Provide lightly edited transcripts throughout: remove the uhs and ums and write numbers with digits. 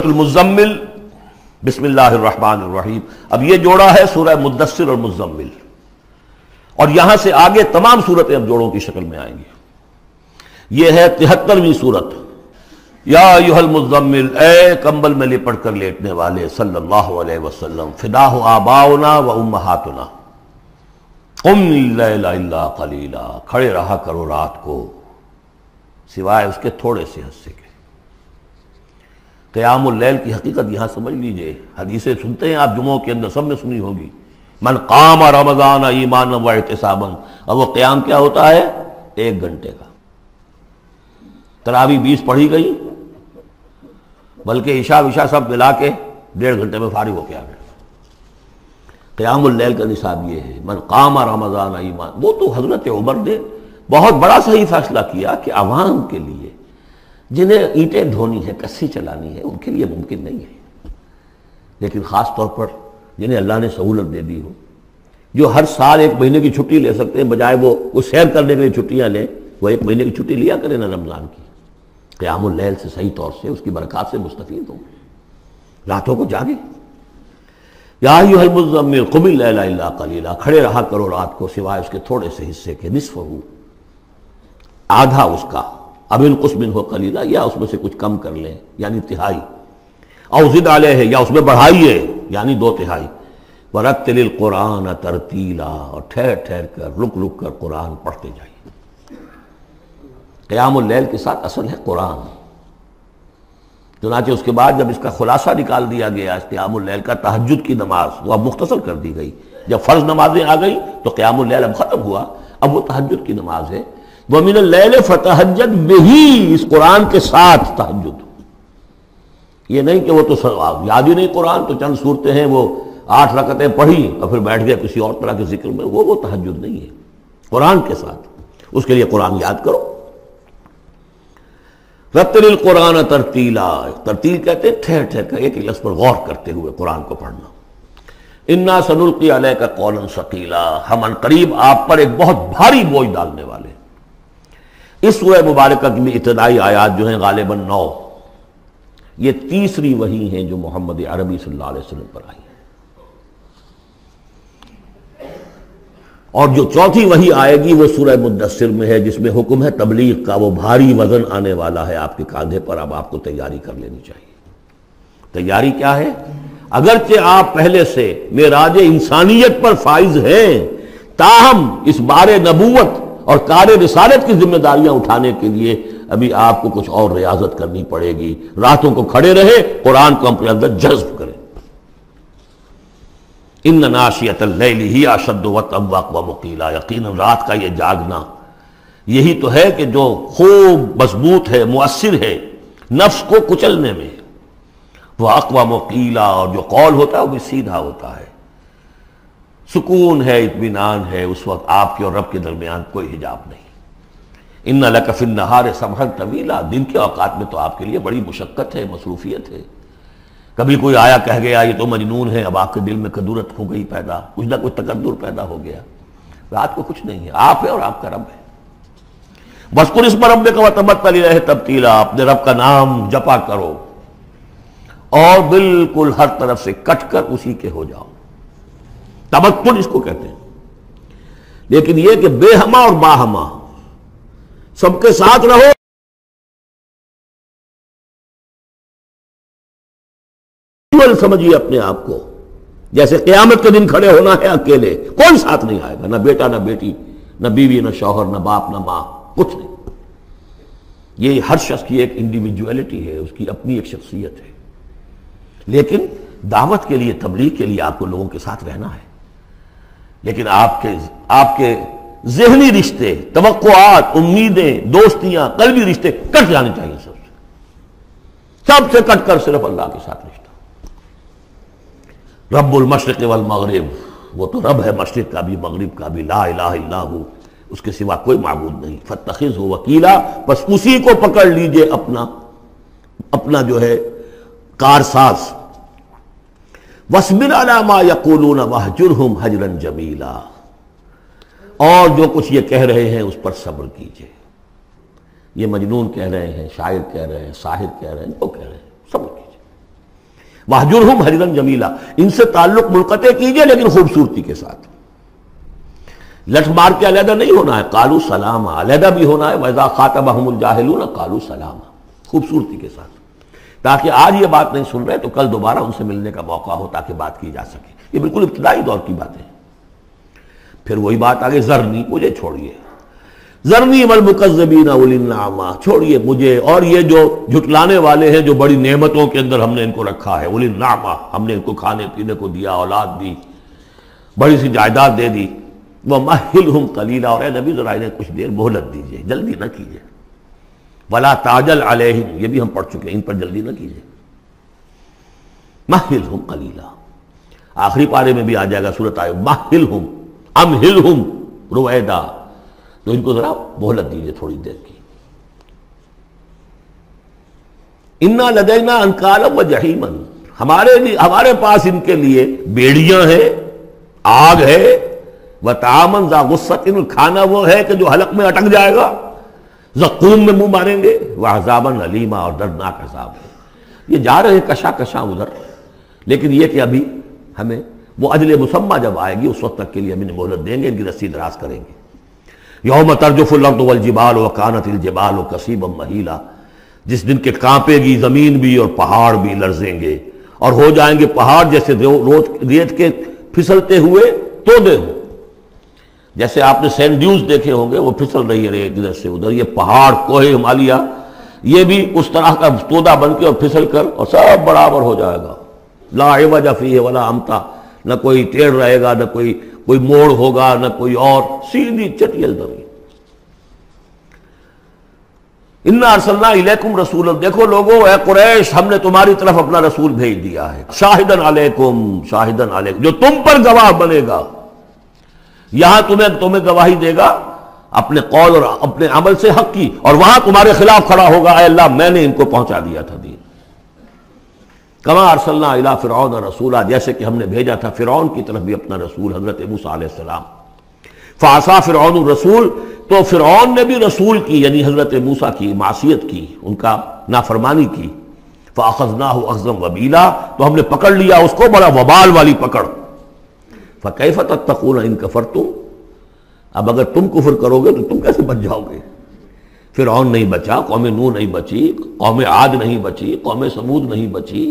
المزمل بسم اللہ الرحمن الرحیم. اب یہ جوڑا ہے سورہ مدثر اور مزمل، اور یہاں سے آگے تمام صورتیں اب جوڑوں کی شکل میں آئیں گی. یہ ہے 73ویں صورت. یا ایھا المزمل، اے کمبل میں لپٹ کر لیٹنے والے، صلی اللہ علیہ وسلم، فداہ آباؤنا و امہاتنا، قم اللیل الا قلیلا، کھڑے رہا کرو رات کو سوائے اس کے تھوڑے سے حصے کے. قیام اللیل کی حقیقت یہاں سمجھ لیجئے. حدیثیں سنتے ہیں آپ جمعوں کے اندر، سب نے سنی ہوگی، من قام رمضان ایمانا و احتسابا. اب وہ قیام کیا ہوتا ہے؟ 1 گھنٹے کا. تراویح 20 پڑھی گئی، بلکہ عشاء سب ملا کے 1.5 گھنٹے میں فارغ ہو کے آ گئے. قیام اللیل کا نصاب یہ ہے، من قام رمضان ایمان. وہ تو حضرت عمر نے بہت بڑا صحیح فیصلہ کیا کہ عوام کے لیے جنہیں اینٹیں ڈھونی ہے، کسی چلانی ہے، ان کے لیے ممکن نہیں ہے، لیکن خاص طور پر جنہیں اللہ نے سہولت دے دی ہو، جو ہر سال 1 مہینے کی چھٹی لے سکتے ہیں، بجائے وہ سیر کرنے کے لیے چھٹیاں لیں، وہ 1 مہینے کی چھٹی لیا کریں نا رمضان کی. قیام اللیل سے صحیح طور سے اس کی برکات سے مستفید ہوں، راتوں کو جاگے. یا ایھا المزمل قم اللیل الا قلیلا، کھڑے رہا کرو رات کو سوائے اس کے تھوڑے سے حصے کے، نصفہ، آدھا اس کا، اب انقص منہ قلیلا، یا اس میں سے کچھ کم کر لیں یعنی تہائی، او زد علیہ، یا اس میں بڑھائیے یعنی 2/3. ورتل القرآن ترتیلا، اور ٹھہر ٹھہر کر رک رک کر قرآن پڑھتے جائیے. قیام اللیل کے ساتھ اصل ہے قرآن. چنانچہ اس کے بعد جب اس کا خلاصہ نکال دیا گیا اس قیام اللیل کا، تہجد کی نماز وہ اب مختصر کر دی گئی. جب فرض نمازیں آ گئی تو قیام اللیل اب ختم ہوا، اب وہ تہجد کی نماز ہے. وَمِنَ اللَّيْلِ فَتَہجد بِهِ، اس قرآن کے ساتھ تہجد. یہ نہیں کہ وہ تو یاد ہی نہیں قرآن، تو چند صورتیں ہیں وہ 8 رکعتیں پڑھی اور پھر بیٹھ گیا کسی اور طرح کے ذکر میں، وہ تہجد نہیں ہے. قرآن کے ساتھ اس کے لیے قرآن یاد کرو. رتل القرآن ترتیلا، ترتیل کہتے ہیں ٹھہر ٹھہر کر ایک لفظ پر غور کرتے ہوئے قرآن کو پڑھنا. انا سنلقی علیک قولا ثقیلا، ہم ان قریب آپ پر ایک بہت بھاری بوجھ ڈالنے والے. اس سورہ مبارکہ کی ابتدائی آیات جو ہیں غالباً 9، یہ تیسری وحی ہیں جو محمد عربی صلی اللہ علیہ وسلم پر آئی ہیں، اور جو چوتھی وحی آئے گی وہ سورہ مدثر میں ہے، جس میں حکم ہے تبلیغ کا. وہ بھاری وزن آنے والا ہے آپ کے کاندھے پر، اب آپ کو تیاری کر لینی چاہیے. تیاری کیا ہے؟ اگرچہ آپ پہلے سے معراج انسانیت پر فائز ہیں، تاہم اس بار نبوت اور کار رسالت کی ذمہ داریاں اٹھانے کے لیے ابھی آپ کو کچھ اور ریاضت کرنی پڑے گی. راتوں کو کھڑے رہے، قرآن کو اپنے اندر جذب کریں. ان ناشیۃ اللیل ہی اشد وطئا واقوم مقیلا، یقیناً رات کا یہ جاگنا یہی تو ہے کہ جو خوب مضبوط ہے، مؤثر ہے نفس کو کچلنے میں. وہ اقوام مقیلا، اور جو قول ہوتا ہے وہ بھی سیدھا ہوتا ہے. سکون ہے، اطمینان ہے، اس وقت آپ کے اور رب کے درمیان کوئی حجاب نہیں. ان لک فی النہار سبحا طویلا، دن کے اوقات میں تو آپ کے لیے بڑی مشقت ہے، مصروفیت ہے. کبھی کوئی آیا کہہ گیا یہ تو مجنون ہے، اب آپ کے دل میں کدورت ہو گئی پیدا، کچھ نہ کچھ تکدر پیدا ہو گیا. رات کو کچھ نہیں ہے، آپ ہے اور آپ کا رب ہے. وَاذْكُرِ اسْمَ رَبِّكَ وَتَبَتَّلْ إِلَيْهِ تَبْتِيلًا، اپنے رب کا نام جپا کرو اور بالکل ہر طرف سے کٹ کر اسی کے ہو جاؤ. تبتل اس کو کہتے ہیں. لیکن یہ کہ بے ہما اور باہما سب کے ساتھ رہو. سمجھیے اپنے آپ کو جیسے قیامت کے دن کھڑے ہونا ہے اکیلے، کوئی ساتھ نہیں آئے گا، نہ بیٹا نہ بیٹی، نہ بیوی نہ شوہر، نہ باپ نہ ماں، کچھ نہیں. یہ ہر شخص کی ایک انڈیویجویلٹی ہے، اس کی اپنی ایک شخصیت ہے. لیکن دعوت کے لیے، تبلیغ کے لیے آپ کو لوگوں کے ساتھ رہنا ہے. لیکن آپ کے ذہنی رشتے، توقعات، امیدیں، دوستیاں، قلبی رشتے کٹ جانے چاہیے. سب سے کٹ کر صرف اللہ کے ساتھ رشتہ. رب المشرق والمغرب، وہ تو رب ہے مشرق کا بھی مغرب کا بھی، لا الہ الا ہو، اس کے سوا کوئی معبود نہیں. فاتخذہ وکیلا، بس اسی کو پکڑ لیجئے اپنا جو ہے کارساز. واصبر علی ما یقولون واہجرہم ہجرا جمیلا، اور جو کچھ یہ کہہ رہے ہیں اس پر صبر کیجئے. یہ مجنون کہہ رہے ہیں، شاعر کہہ رہے ہیں، ساحر کہہ رہے ہیں، وہ کہہ رہے ہیں، صبر کیجئے. وَاہْجُرْهُمْ ہَجْرًا جَمِيلًا، ان سے تعلق منقطع کیجئے لیکن خوبصورتی کے ساتھ، لٹ مار کے علیحدہ نہیں ہونا ہے، قالوا سلاما، علیحدہ بھی ہونا ہے، وَإِذَا خَاطَبَهُمُ الْجَاهِلُونَ قَالُوا سَلَامًا، خوبصورتی کے ساتھ، تاکہ آج یہ بات نہیں سن رہے تو کل دوبارہ ان سے ملنے کا موقع ہو تاکہ بات کی جا سکے۔ یہ بالکل ابتدائی دور کی باتیں ہیں۔ پھر وہی بات آگے، ذرنی، مجھے چھوڑیے، ذرنی والمکذبین اولی النعمہ، چھوڑیے مجھے اور یہ جو جھٹلانے والے ہیں جو بڑی نعمتوں کے اندر ہم نے ان کو رکھا ہے، اولی النعمہ، ہم نے ان کو کھانے پینے کو دیا، اولاد دی، بڑی سی جائیداد دے دی، وَمَهِّلْهُمْ قَلِيلًا، اور اے نبی ذرا انہیں کچھ دیر مہلت دیجیے، جلدی نہ کیجیے، وَلَا تَعْجَلْ عَلَيْهِمْ، یہ بھی ہم پڑھ چکے ہیں، ان پر جلدی نہ کیجیے، مَهِّلْهُمْ قَلِيلًا، آخری پارے میں بھی آ جائے گا سورۃ مَهِّلْهُمْ أَمْهِلْهُمْ رُوَیدًا، تو ان کو ذرا مہلت دیجیے تھوڑی دیر کی۔ اِنَّا لَدَيْنَا أَنْكَالًا وَجَحِيمًا، ہمارے پاس ان کے لیے بیڑیاں ہیں، آگ ہے، وَطَعَامًا ذَا غُصَّةٍ، کھانا وہ ہے کہ جو حلق میں اٹک جائے گا، زقوم میں منہ ماریں گے، وَعَذَابًا أَلِيمًا، اور دردناک عذاب ہے۔ یہ جا رہے ہیں کشا کشا ادھر، لیکن یہ کہ ابھی ہمیں وہ اجل مسمى جب آئے گی اس وقت تک کے لیے ہم انہیں مہلت دیں گے، ان کی رسی دراز کریں گے۔ یوم ترجف الارض والجبال وکانت الجبال کثیبا مہیلا، جس دن کے کانپے گی زمین بھی اور پہاڑ بھی لرزیں گے، اور ہو جائیں گے پہاڑ جیسے ریت کے پھسلتے ہوئے تودے ہوں، جیسے آپ نے سینڈ ڈیوز دیکھے ہوں گے وہ پھسل رہی ہے ریت ادھر سے ادھر، یہ پہاڑ کوہ ہمالیہ یہ بھی اس طرح کا تودا بن کے اور پھسل کر اور سب برابر ہو جائے گا، لا عوج فیہ ولا امتا، نہ کوئی ٹیڑھ رہے گا، نہ کوئی موڑ ہوگا، نہ کوئی اور، سیدھی چٹیل زمین۔ انا ارسلنا الیکم رسولا، دیکھو لوگوں اے قریش، ہم نے تمہاری طرف اپنا رسول بھیج دیا ہے، شاہدن علیکم، شاہدن علیکم، جو تم پر گواہ بنے گا، یہاں تمہیں گواہی دے گا اپنے قول اور اپنے عمل سے حق کی، اور وہاں تمہارے خلاف کھڑا ہوگا، اے اللہ میں نے ان کو پہنچا دیا تھا دین۔ کما ارسلنا الی فرعون رسولا، جیسے کہ ہم نے بھیجا تھا فرعون کی طرف بھی اپنا رسول حضرت موسیٰ علیہ السلام۔ فعصا فرعون الرسول، تو فرعون نے بھی رسول کی یعنی حضرت موسیٰ کی معصیت کی، ان کا نافرمانی کی۔ فاخذناہ اخذا وبیلا، تو ہم نے پکڑ لیا اس کو بڑا وبال والی پکڑ۔ فکیف تتقون ان کفرتم، اب اگر تم کفر کرو گے تو تم کیسے بچ جاؤ گے؟ فرعون نہیں بچا، قوم نوح نہیں بچی، قوم عاد نہیں بچی، قوم سمود نہیں بچی،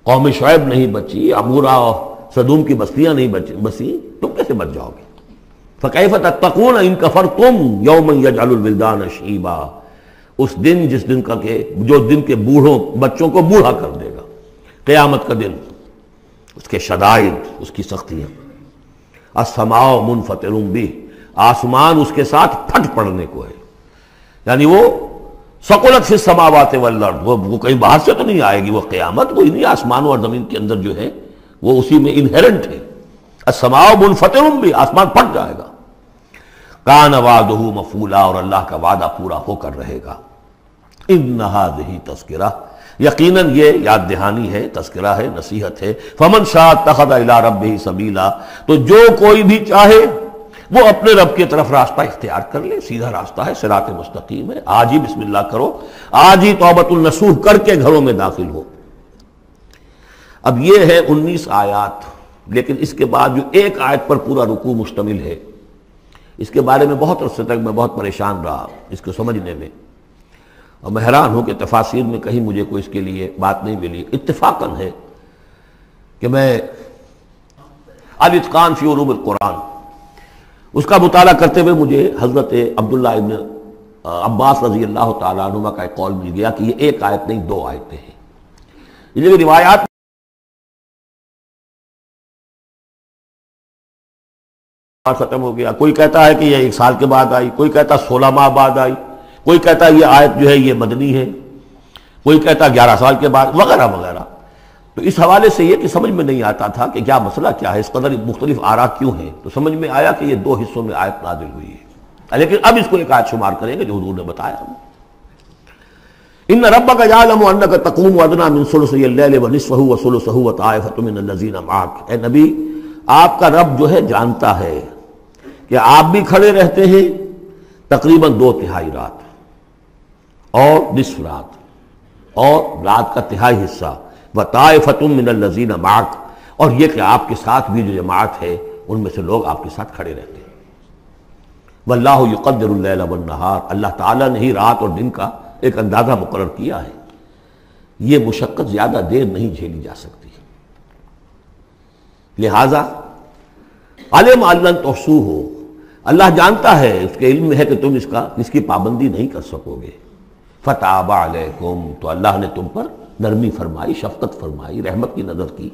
قوم شعیب نہیں بچی، عمورہ اور صدوم کی بستیاں نہیں بسی، تم کیسے بچ جاؤ گے؟ فَكَيْفَ تَتَّقُونَ إِن كَفَرْتُمْ يَوْمًا يَجْعَلُ الْوِلْدَانَ شِيبًا، اس دن جس دن کا کہ جو دن کے بوڑھوں بچوں کو بوڑھا کر دے گا، قیامت کا دن، اس کے شدائد، اس کی سختیاں۔ السماء منفطر بہ، آسمان اس کے ساتھ پھٹ پڑنے کو ہے، یعنی وہ ثقلت فی السماوات والارض، وہ کہیں باہر سے تو نہیں آئے گی، وہ قیامت وہی نہیں، آسمانوں اور زمین کے اندر جو ہے وہ اسی میں انہیرنٹ ہے۔ السماء منفطر بہ، آسمان پھٹ جائے گا۔ کان وعدہ مفعولا، اور اللہ کا وعدہ پورا ہو کر رہے گا۔ ان ھذہ تذکرہ، یقیناً یہ یاد دہانی ہے، تذکرہ ہے، نصیحت ہے۔ فمن شاء اتخذ الی ربہ سبیلا، تو جو کوئی بھی چاہے وہ اپنے رب کی طرف راستہ اختیار کر لے، سیدھا راستہ ہے، صراط مستقیم ہے۔ آج ہی بسم اللہ کرو، آج ہی توبۃ النصوح کر کے گھروں میں داخل ہو۔ اب یہ ہے 19 آیات، لیکن اس کے بعد جو ایک آیت پر پورا رکوع مشتمل ہے، اس کے بارے میں بہت عرصے تک میں بہت پریشان رہا اس کو سمجھنے میں، اور میں حیران ہوں کہ تفاسیر میں کہیں مجھے کوئی اس کے لیے بات نہیں ملی۔ اتفاقاً ہے کہ میں الاتقان فی علوم القرآن اس کا مطالعہ کرتے ہوئے مجھے حضرت عبداللہ ابن عباس رضی اللہ تعالیٰ عنہما کا ایک قول مل گیا کہ یہ ایک آیت نہیں، 2 آیتیں ہیں۔ یہ روایات ختم ہو گیا، کوئی کہتا ہے کہ یہ 1 سال کے بعد آئی، کوئی کہتا 16 ماہ بعد آئی، کوئی کہتا یہ آیت جو ہے یہ مدنی ہے، کوئی کہتا 11 سال کے بعد، وغیرہ وغیرہ۔ تو اس حوالے سے یہ کہ سمجھ میں نہیں آتا تھا کہ کیا مسئلہ کیا ہے، اس قدر مختلف آراء کیوں ہیں، تو سمجھ میں آیا کہ یہ 2 حصوں میں آیت نازل ہوئی ہے، لیکن اب اس کو ایک آیت شمار کریں گے جو حضور نے بتایا ہمیں۔ ان ربک یعلم انک تقوم ادنی من ثلثی اللیل ونصفہ وثلثہ وطائفۃ من الذین معک، اے نبی آپ کا رب جو ہے جانتا ہے کہ آپ بھی کھڑے رہتے ہیں تقریباً 2/3 رات اور نصف رات اور رات کا 1/3 حصہ، وطائفۃ من الذین معک، اور یہ کہ آپ کے ساتھ بھی جو جماعت ہے ان میں سے لوگ آپ کے ساتھ کھڑے رہتے ہیں۔ واللہ یقدر اللیل والنہار، اللہ تعالیٰ نے ہی رات اور دن کا ایک اندازہ مقرر کیا ہے، یہ مشقت زیادہ دیر نہیں جھیلی جا سکتی، لہذا علم ان لن تحصوہ، اللہ جانتا ہے، اس کے علم میں ہے کہ تم اس کی پابندی نہیں کر سکو گے۔ فتاب علیکم، تو اللہ نے تم پر نرمی فرمائی، شفقت فرمائی، رحمت کی نظر کی۔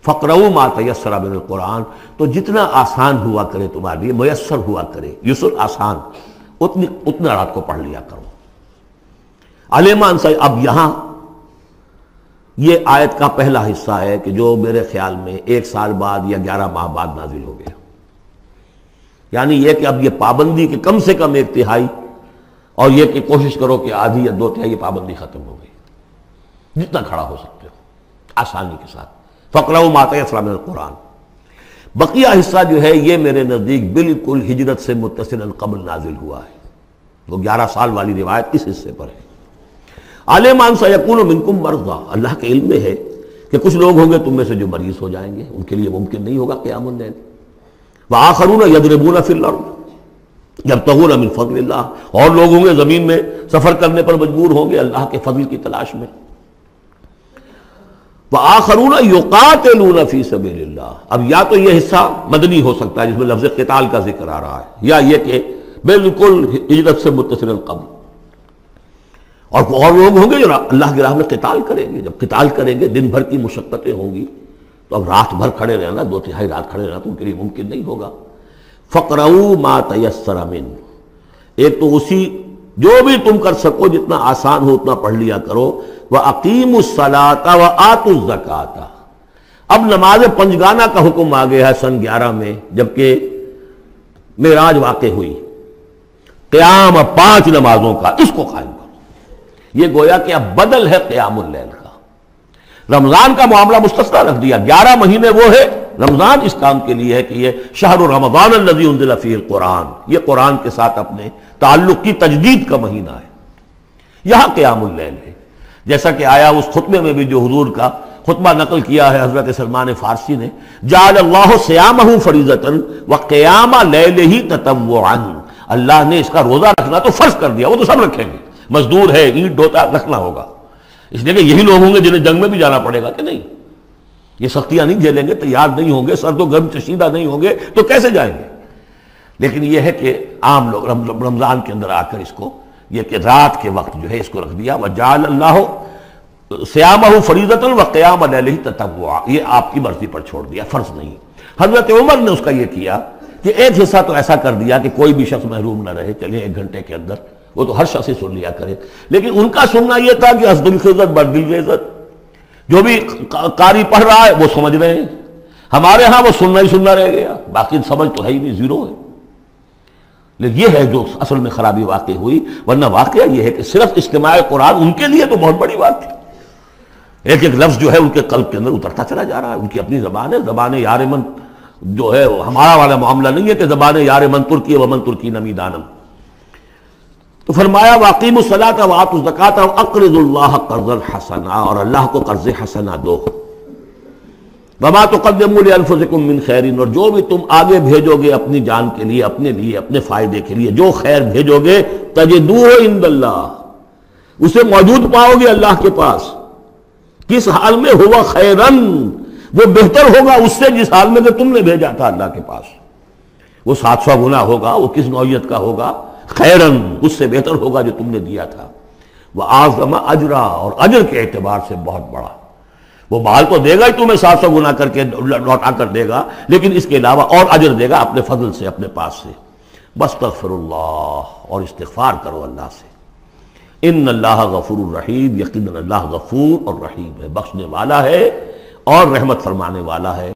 فقرؤوا ما تیسر من القرآن، تو جتنا آسان ہوا کرے تمہارے لیے، میسر ہوا کرے، یسر آسان، اتنا رات کو پڑھ لیا کرو۔ علمان سے، اب یہاں یہ آیت کا پہلا حصہ ہے کہ جو میرے خیال میں 1 سال بعد یا 11 ماہ بعد نازل ہو گیا، یعنی یہ کہ اب یہ پابندی کے کم سے کم 1/3، اور یہ کہ کوشش کرو کہ آدھی یا 2/3 یہ پابندی ختم ہو گئی، جتنا کھڑا ہو سکتے ہو آسانی کے ساتھ۔ فقرؤوا ما تیسر من القرآن، بقیہ حصہ جو ہے یہ میرے نزدیک بالکل ہجرت سے متصل قبل نازل ہوا ہے، وہ 11 سال والی روایت اس حصے پر ہے۔ علم ان سیکون منکم مرضی، اللہ کے علم میں ہے کہ کچھ لوگ ہوں گے تم میں سے جو مریض ہو جائیں گے، ان کے لیے ممکن نہیں ہوگا قیام اللیل۔ وآخرون یضربون فی الارض یبتغون من فضل اللہ، اور لوگ ہوں گے زمین میں سفر کرنے پر مجبور ہوں گے اللہ کے فضل کی تلاش میں۔ وآخرون یقاتلون فی سبیل اللہ، اب یا تو یہ حصہ مدنی ہو سکتا ہے جس میں لفظ قتال کا ذکر آ رہا ہے، یا یہ کہ بالکل ہجرت سے متصل قبل، اور لوگ ہوں گے جو اللہ کی راہ میں قتال کریں گے۔ جب قتال کریں گے دن بھر کی مشقتیں ہوں گی، تو اب رات بھر کھڑے رہنا، 2/3 رات کھڑے رہنا تو ان کے لیے ممکن نہیں ہوگا۔ فقرؤوا ما تیسر من، ایک تو اسی جو بھی تم کر سکو جتنا آسان ہو اتنا پڑھ لیا کرو۔ وَأَقِیمُوا الصَّلَاةَ وَآتُوا الزَّکَاةَ، اب نماز پنجگانہ کا حکم آ گیا ہے سن 11 میں، جبکہ معراج واقع ہوئی، قیام 5 نمازوں کا، اس کو قائم کرو۔ یہ گویا کہ اب بدل ہے قیام اللیل کا۔ رمضان کا معاملہ مستثنیٰ رکھ دیا، 11 مہینے وہ ہے، رمضان اس کام کے لیے ہے کہ یہ شہر رمضان الذی انزل فیہ القرآن، یہ قرآن کے ساتھ اپنے تعلق کی تجدید کا مہینہ ہے۔ یہاں قیام اللیل ہے، جیسا کہ آیا اس خطبے میں بھی جو حضور کا خطبہ نقل کیا ہے حضرت سلمان فارسی نے، جعل اللہ صیامہ فریضۃ وقیام لیلہ تطوعا، اللہ نے اس کا روزہ رکھنا تو فرض کر دیا، وہ تو سب رکھیں گے، مزدور ہے، اینٹ ڈھوتا رکھنا ہوگا، اس لیے کہ یہی لوگ ہوں گے جنہیں جنگ میں بھی جانا پڑے گا کہ نہیں، یہ سختیاں نہیں جھیلیں گے، تیار نہیں ہوں گے، سرد و گرم چشیدہ نہیں ہوں گے تو کیسے جائیں گے۔ لیکن یہ ہے کہ عام لوگ رمضان کے اندر آ کر اس کو، یہ کہ رات کے وقت جو ہے اس کو رکھ دیا، وجعل اللہ صیامہ فریضۃ وقیام لیلہ تطوعا، یہ آپ کی مرضی پر چھوڑ دیا، فرض نہیں۔ حضرت عمر نے اس کا یہ کیا کہ ایک حصہ تو ایسا کر دیا کہ کوئی بھی شخص محروم نہ رہے، چلے 1 گھنٹے کے اندر وہ تو ہر شخص ہی سن لیا کرے، لیکن ان کا سننا یہ تھا کہ حسب الخزت بر دل عزت، جو بھی قاری پڑھ رہا ہے وہ سمجھ رہے ہیں، ہمارے ہاں وہ سننا ہی سننا رہ گیا، باقی سمجھ تو ہے ہی نہیں، زیرو ہے۔ لیکن یہ ہے جو اصل میں خرابی واقع ہوئی، ورنہ واقعہ یہ ہے کہ صرف استماع قرآن ان کے لیے تو بہت بڑی بات ہے، ایک ایک لفظ جو ہے ان کے قلب کے اندر اترتا چلا جا رہا ہے، ان کی اپنی زبان ہے، زبان یار من جو ہے ہمارا والا معاملہ نہیں ہے کہ زبان یار من ترکی ومن ترکی نمی دانم۔ تو فرمایا واقیموا الصلاۃ وآتوا الزکاۃ واقرضوا اللہ قرضا حسنا، اور اللہ کو قرض حسنا دو۔ وما تقدموا لانفسکم من خیر، اور جو بھی تم آگے بھیجو گے اپنی جان کے لیے، اپنے فائدے کے لیے، جو خیر بھیجو گے تجدوہ عند اللہ، اسے موجود پاؤ گے اللہ کے پاس، کس حال میں؟ ہوا خیرن، وہ بہتر ہوگا اس سے جس حال میں کہ تم نے بھیجا تھا اللہ کے پاس، وہ 700 گنا ہوگا، وہ کس نوعیت کا ہوگا؟ خیرن، اس سے بہتر ہوگا جو تم نے دیا تھا۔ وَأَعْظَمَ أَجْرًا، اور اجر کے اعتبار سے بہت بڑا، وہ مال تو دے گا ہی تمہیں 700 گنا کر کے لوٹا کر دے گا، لیکن اس کے علاوہ اور اجر دے گا اپنے فضل سے، اپنے پاس سے۔ بستغفر اللہ، اور استغفار کرو اللہ سے۔ ان اللہ غفور الرحیم، یقیناً اللہ غفور اور رحیم ہے، بخشنے والا ہے اور رحمت فرمانے والا ہے۔